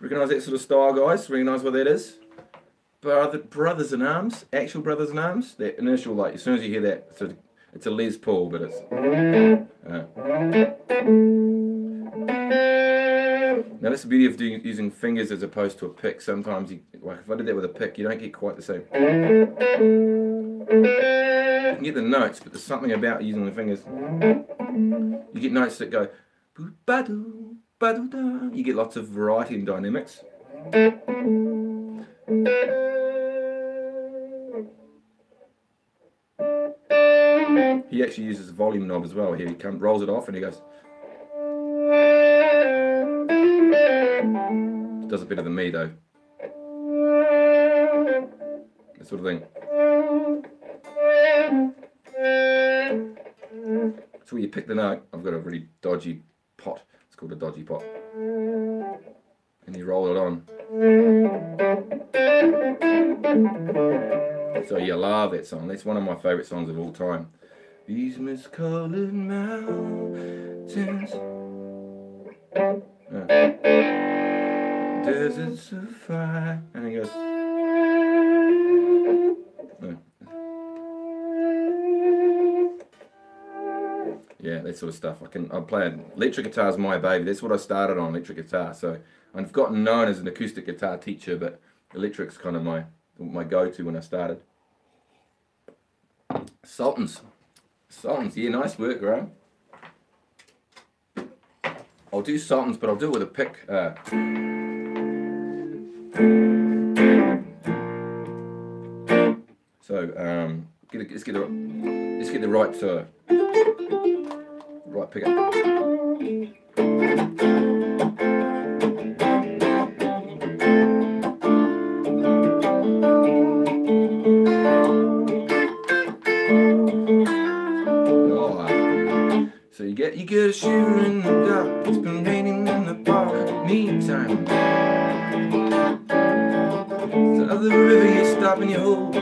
Recognise that sort of style, guys? Recognise what that is? Brothers in Arms, actual Brothers in Arms. That initial, like, as soon as you hear that, it's a Les Paul, but it's. Now that's the beauty of using fingers as opposed to a pick. Sometimes, like if I did that with a pick, you don't get quite the same. You can get the notes, but there's something about using the fingers. You get notes that go. You get lots of variety and dynamics. He actually uses a volume knob as well. Here he rolls it off and he goes. Does it better than me though. That sort of thing. So when you pick the note, I've got a really dodgy pot. It's called a dodgy pot. And you roll it on. So yeah, I love that song. That's one of my favourite songs of all time. These miscolored mountains, deserts of fire, and he goes. Yeah, that sort of stuff. I play electric guitar is my baby. That's what I started on, electric guitar. So I've gotten known as an acoustic guitar teacher, but electric's kind of my go-to when I started. Sultans, yeah, nice work, Graham. I'll do Sultans, but I'll do it with a pick. Let's get the right pickup. So you get a shiver in the dark. It's been raining in the park. Meantime, so the river you stop and you hold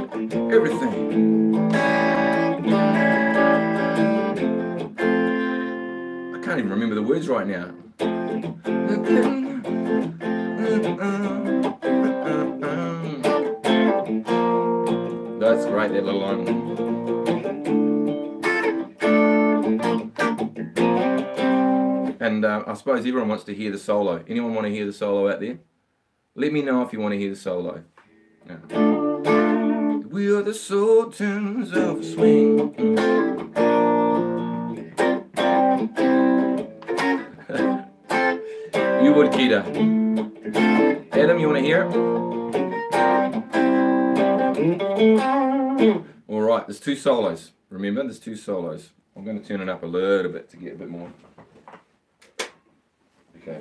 everything. I can't even remember the words right now. little line. And I suppose everyone wants to hear the solo. Anyone want to hear the solo out there? Let me know if you want to hear the solo. Yeah. We are the sultans of swing. You would, Keita. Adam, you want to hear it? Alright, there's 2 solos. Remember, there's 2 solos. I'm going to turn it up a little bit to get a bit more. Okay.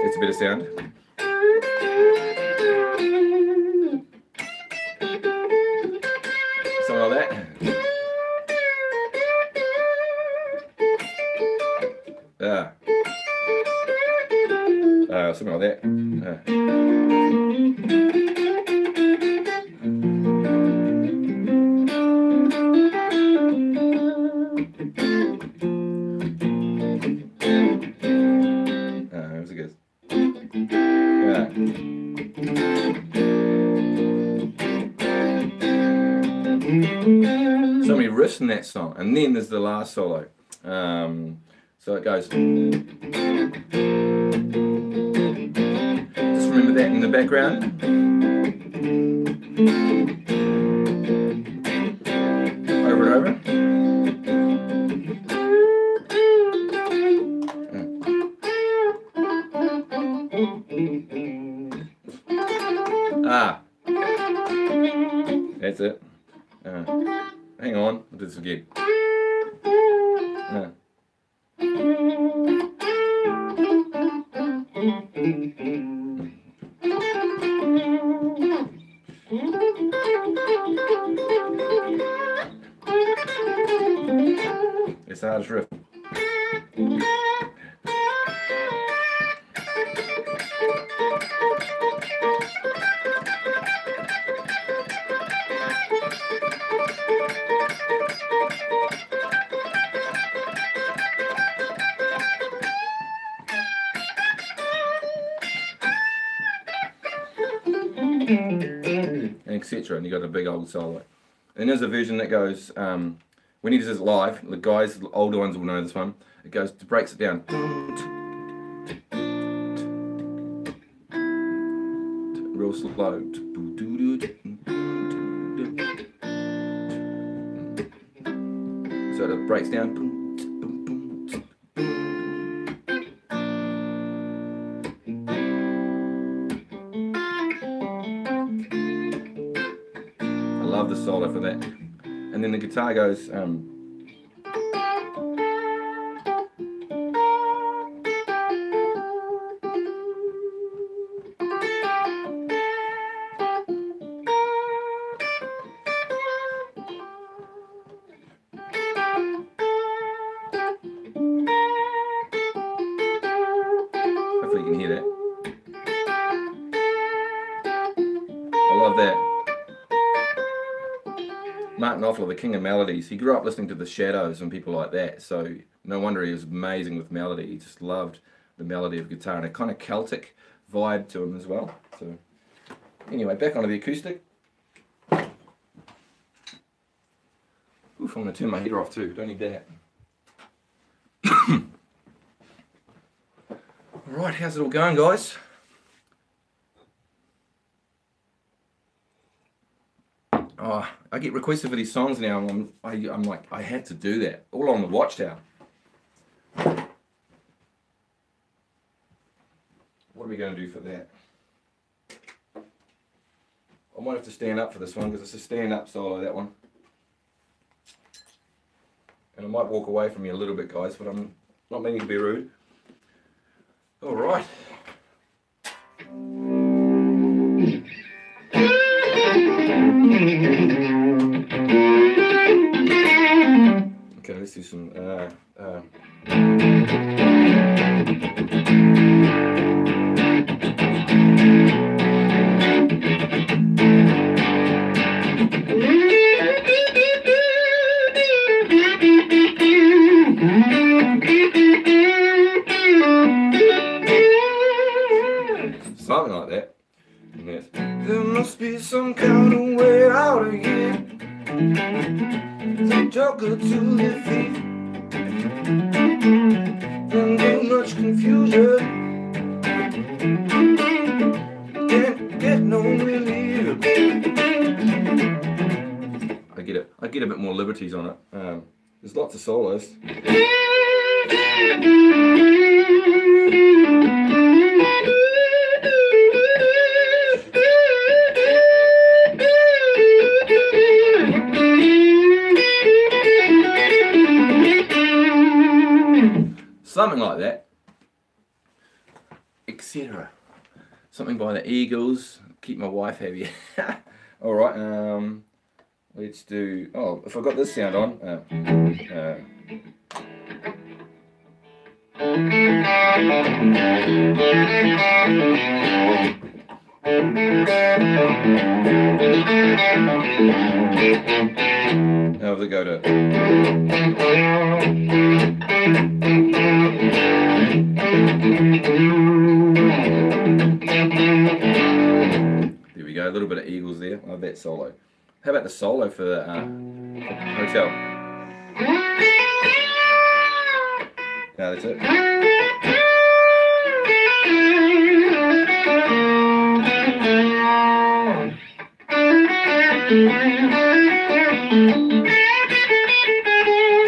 It's a bit of sound. Something like that. Something like that. Where's it goes? So many riffs in that song, and then there's the last solo. So it goes. Just remember that in the background. Over and over. That's it. Hang on, I'll do this again. It's the hardest riff. Etc. And you got a big old solo. And there's a version that goes when he does it live. The guys, the older ones will know this one. It goes, breaks it down. Real slow. So it breaks down. Love the solo for that. And then the guitar goes hopefully you can hear that. I love that. Knopfler, the king of melodies, he grew up listening to the Shadows and people like that, so no wonder he was amazing with melody. He just loved the melody of guitar and a kind of Celtic vibe to him as well. So anyway, back onto the acoustic. Oof, I'm going to turn my heater off too, don't need that. Alright, how's it all going, guys? Oh, I get requested for these songs now, and I'm like, I had to do that. All on the Watchtower. What are we going to do for that? I might have to stand up for this one, because it's a stand-up solo, that one. And I might walk away from you a little bit, guys, but I'm not meaning to be rude. All right. Okay, let's do some There must be some kind of way out of here. Some joker to the thief. Don't too much confusion. Can't get no relief. I get a bit more liberties on it. There's lots of solos. Something like that, etc. Something by the Eagles. Keep my wife happy. All right. Let's do. Oh, if I got this sound on. Now if I go to. There we go, a little bit of Eagles there. I love that solo. How about the solo for the Hotel? Yeah, that's it.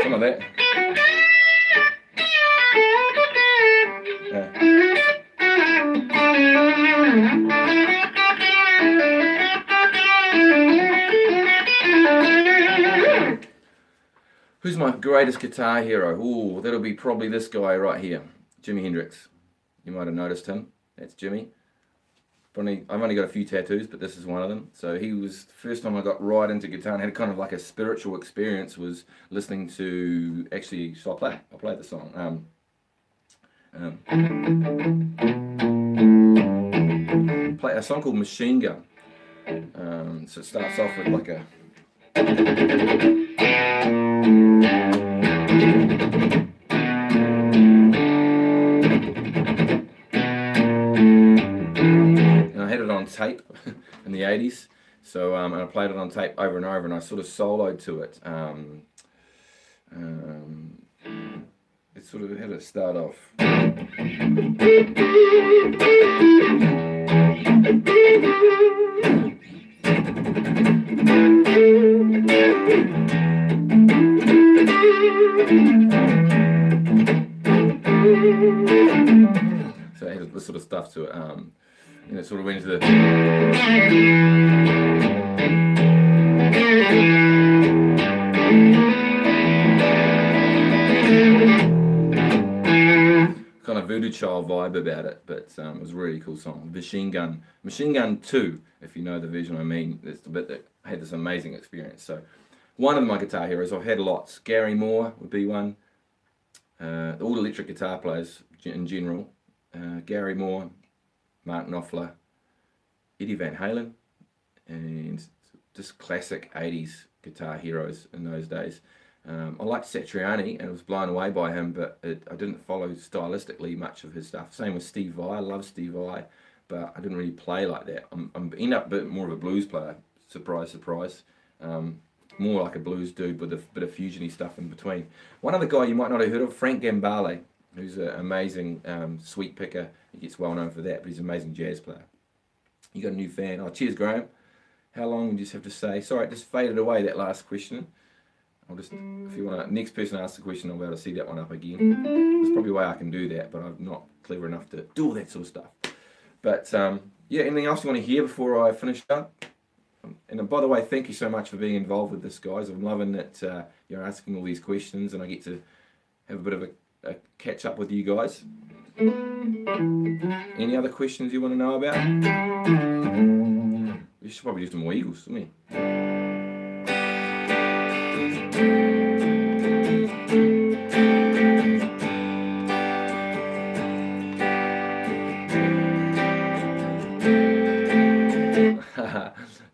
Some of that. Who's my greatest guitar hero? Ooh, that'll be probably this guy right here, Jimi Hendrix. You might have noticed him. That's Jimmy. I've only got a few tattoos, but this is one of them. So he was the first time I got right into guitar and had kind of like a spiritual experience was listening to, actually, so I'll play the song. Play a song called Machine Gun. So it starts off with like a and I had it on tape in the 80s, so and I played it on tape over and over, and I sort of soloed to it. It sort of had to start off. So it had this sort of stuff to it, and it sort of went into the kind of Voodoo Child vibe about it, but it was a really cool song. Machine Gun 2, if you know the version I mean. It's the bit that had this amazing experience. So one of my guitar heroes, I've had lots. Gary Moore would be one. All electric guitar players in general. Gary Moore, Mark Knopfler, Eddie Van Halen, and just classic 80s guitar heroes in those days. I liked Satriani and was blown away by him, but I didn't follow stylistically much of his stuff. Same with Steve Vai. I love Steve Vai, but I didn't really play like that. I end up a bit more of a blues player. Surprise, surprise. More like a blues dude with a bit of fusiony stuff in between. One other guy you might not have heard of, Frank Gambale, who's an amazing sweet picker. He gets well known for that, but he's an amazing jazz player. You got a new fan. Oh, cheers, Graham. How long would you just have to say? Sorry, it just faded away, that last question. I'll just, if you want to, next person asks the question, I'll be able to see that one up again. There's probably a way I can do that, but I'm not clever enough to do all that sort of stuff. But yeah, anything else you want to hear before I finish up? And by the way, thank you so much for being involved with this, guys. I'm loving that you're asking all these questions, and I get to have a bit of a catch up with you guys. Any other questions you want to know about? We should probably do some more Eagles, shouldn't we?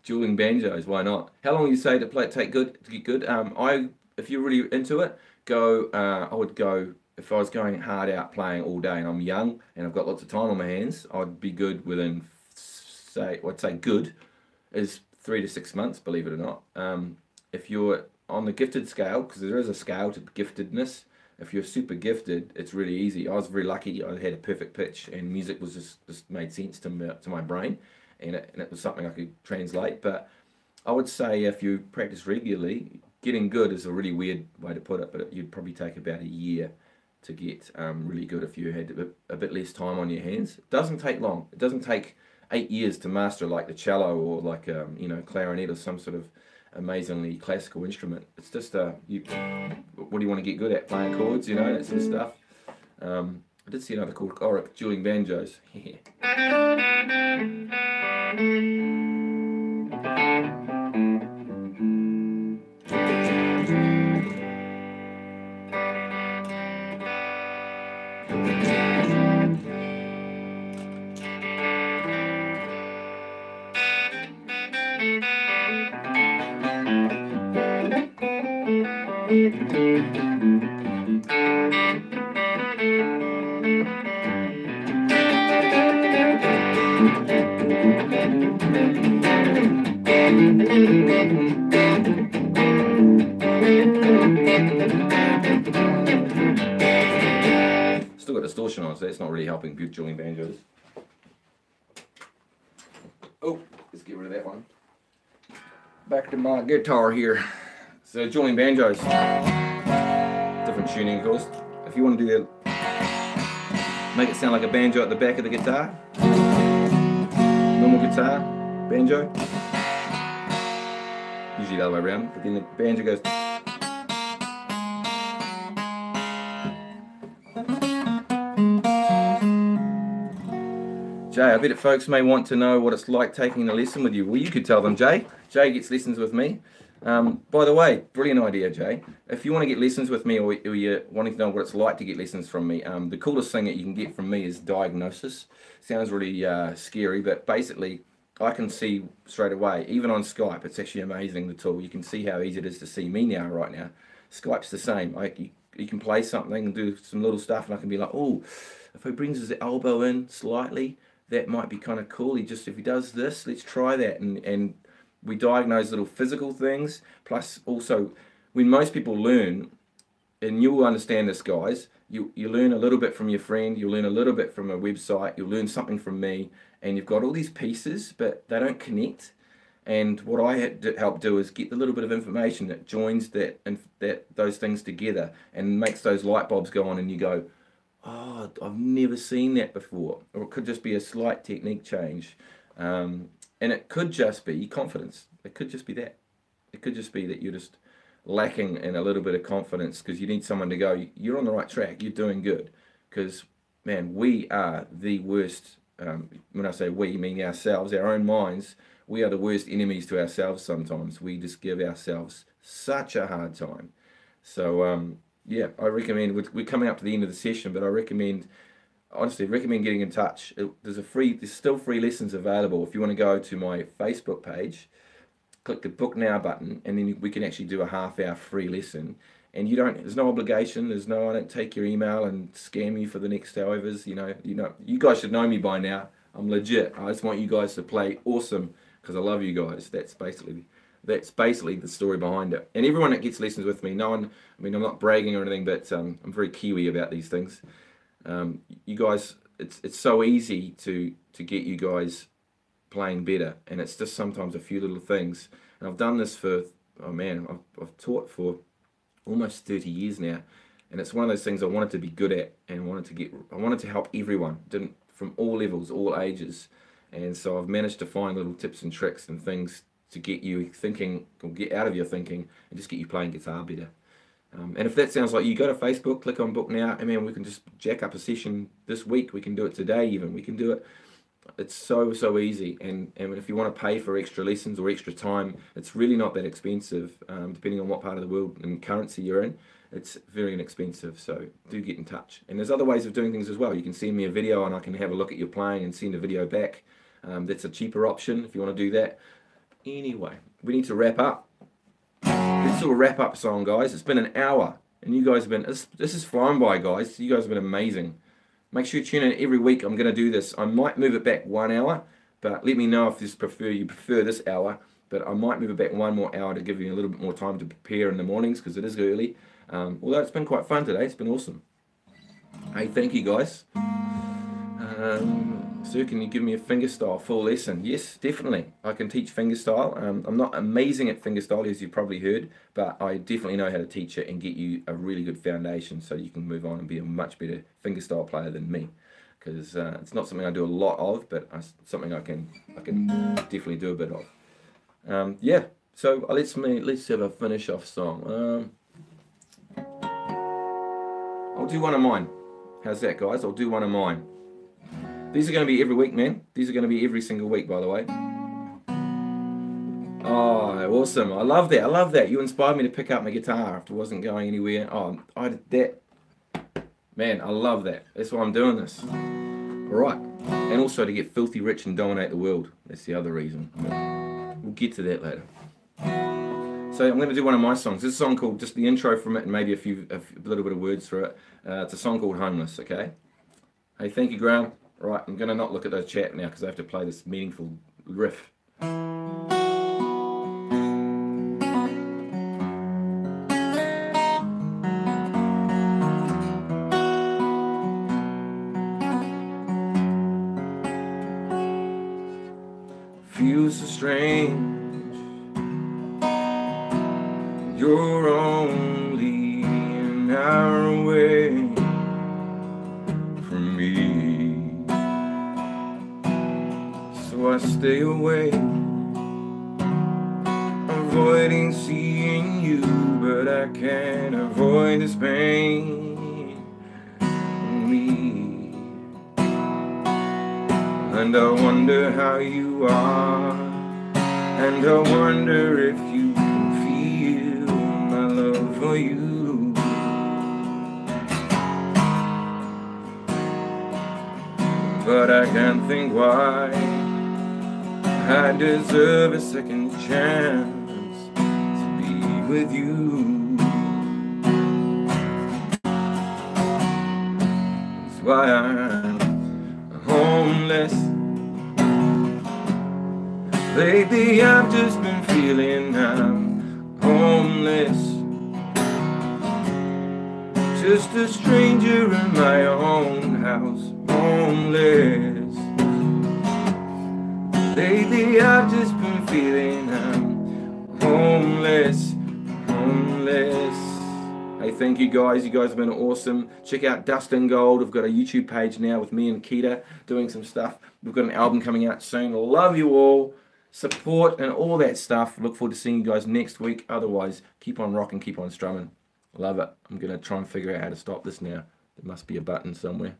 Dueling banjos, why not? How long do you say to get good? If you're really into it, go. I would go, if I was going hard out playing all day and I'm young and I've got lots of time on my hands, I'd be good within I'd say good, is 3 to 6 months, believe it or not. If you're on the gifted scale, because there is a scale to giftedness, if you're super gifted, it's really easy. I was very lucky. I had a perfect pitch, and music was just made sense to my brain, and it was something I could translate. But I would say if you practice regularly, getting good is a really weird way to put it, but you'd probably take about a year to get really good if you had a bit less time on your hands. It doesn't take long. It doesn't take 8 years to master like the cello or like you know, clarinet or some sort of amazingly classical instrument. It's just what do you want to get good at? Playing chords, you know, that sort of stuff. I did see another chord, dueling banjos. Still got distortion on, so that's not really helping good dueling banjos. Oh, let's get rid of that one. Back to my guitar here. So dueling banjos, different tuning of course. If you want to do that, make it sound like a banjo at the back of the guitar. Normal guitar, banjo. Usually the other way around, but then the banjo goes. Jay, I bet folks may want to know what it's like taking a lesson with you. Well, you could tell them, Jay. Jay gets lessons with me. By the way, brilliant idea, Jay. If you want to get lessons with me, or you're wanting to know what it's like to get lessons from me, the coolest thing that you can get from me is diagnosis. Sounds really scary, but basically, I can see straight away, even on Skype. It's actually amazing, the tool. You can see how easy it is to see me now, right now. Skype's the same. You can play something and do some little stuff, and I can be like, oh, if he brings his elbow in slightly, that might be kind of cool. If he does this, let's try that. And we diagnose little physical things. Plus, also, when most people learn, and you'll understand this, guys, you learn a little bit from your friend, you learn a little bit from a website, you'll learn something from me, and you've got all these pieces, but they don't connect. And what I had to help do is get the little bit of information that joins those things together and makes those light bulbs go on, and you go, oh, I've never seen that before. Or it could just be a slight technique change. And it could just be confidence. It could just be that. It could just be that you're just lacking in a little bit of confidence, because you need someone to go, you're on the right track, you're doing good. Because, man, we are the worst. When I say we, mean ourselves, our own minds. We are the worst enemies to ourselves sometimes. We just give ourselves such a hard time. So, yeah, I recommend, we're coming up to the end of the session, but I honestly recommend getting in touch. There's still free lessons available. If you want to go to my Facebook page, click the book now button, and then we can actually do a half-hour free lesson. And there's no obligation. I don't take your email and scam you for the next however's. You guys should know me by now. I'm legit. I just want you guys to play awesome because I love you guys. That's basically the story behind it. And everyone that gets lessons with me, I'm not bragging or anything, but I'm very Kiwi about these things. You guys, it's so easy to get you guys playing better, and it's just sometimes a few little things. And I've done this for, I've taught for almost 30 years now, and it's one of those things I wanted to be good at, and I wanted to help everyone, from all levels, all ages. And so I've managed to find little tips and tricks and things to get you thinking, or get out of your thinking, and just get you playing guitar better. And if that sounds like you, go to Facebook, click on Book Now, and we can just jack up a session this week. We can do it today even. We can do it. It's so easy. And if you want to pay for extra lessons or extra time, it's really not that expensive, depending on what part of the world and currency you're in. It's very inexpensive, so do get in touch. And there's other ways of doing things as well. You can send me a video and I can have a look at your playing and send a video back. That's a cheaper option if you want to do that. Anyway, we need to wrap up. Let's do a wrap-up song, guys. It's been an hour, and you guys have been, this is flying by, guys. You guys have been amazing. Make sure you tune in every week. I'm going to do this. I might move it back 1 hour, But let me know if you prefer this hour. But I might move it back 1 more hour to give you a little bit more time to prepare in the mornings, because it is early. Although it's been quite fun today, it's been awesome. Hey, thank you guys. Sir, can you give me a fingerstyle full lesson? Yes, definitely. I can teach fingerstyle. I'm not amazing at fingerstyle, as you've probably heard, but I definitely know how to teach it and get you a really good foundation so you can move on and be a much better fingerstyle player than me. Because it's not something I do a lot of, but it's something I can definitely do a bit of. Yeah, so let's have a finish off song. I'll do one of mine. How's that, guys? I'll do one of mine. These are going to be every week, man. These are going to be every single week, by the way. Oh, awesome. I love that. I love that. You inspired me to pick up my guitar after I wasn't going anywhere. Oh, I did that. Man, I love that. That's why I'm doing this. All right. And also to get filthy rich and dominate the world. That's the other reason. We'll get to that later. So I'm going to do one of my songs. This is a song called, just the intro from it and maybe a little bit of words for it. It's a song called Homeless, okay? Hey, thank you, Graham. Right, I'm going to not look at the chat now because I have to play this meaningful riff. Feels so strange, you're only an hour away from me. So I stay away, avoiding seeing you, but I can't avoid this pain in me. And I wonder how you are, and I wonder if you can feel my love for you. But I can't think why I deserve a second chance to be with you. That's why I'm homeless. Lately I've just been feeling I'm homeless, just a stranger in my own house, homeless. Lately I've just been feeling I'm homeless, homeless. Hey, thank you guys. You guys have been awesome. Check out Dust and Gold. I've got a YouTube page now with me and Keita doing some stuff. We've got an album coming out soon. Love you all. Support and all that stuff. Look forward to seeing you guys next week. Otherwise, keep on rocking, keep on strumming. Love it. I'm going to try and figure out how to stop this now. There must be a button somewhere.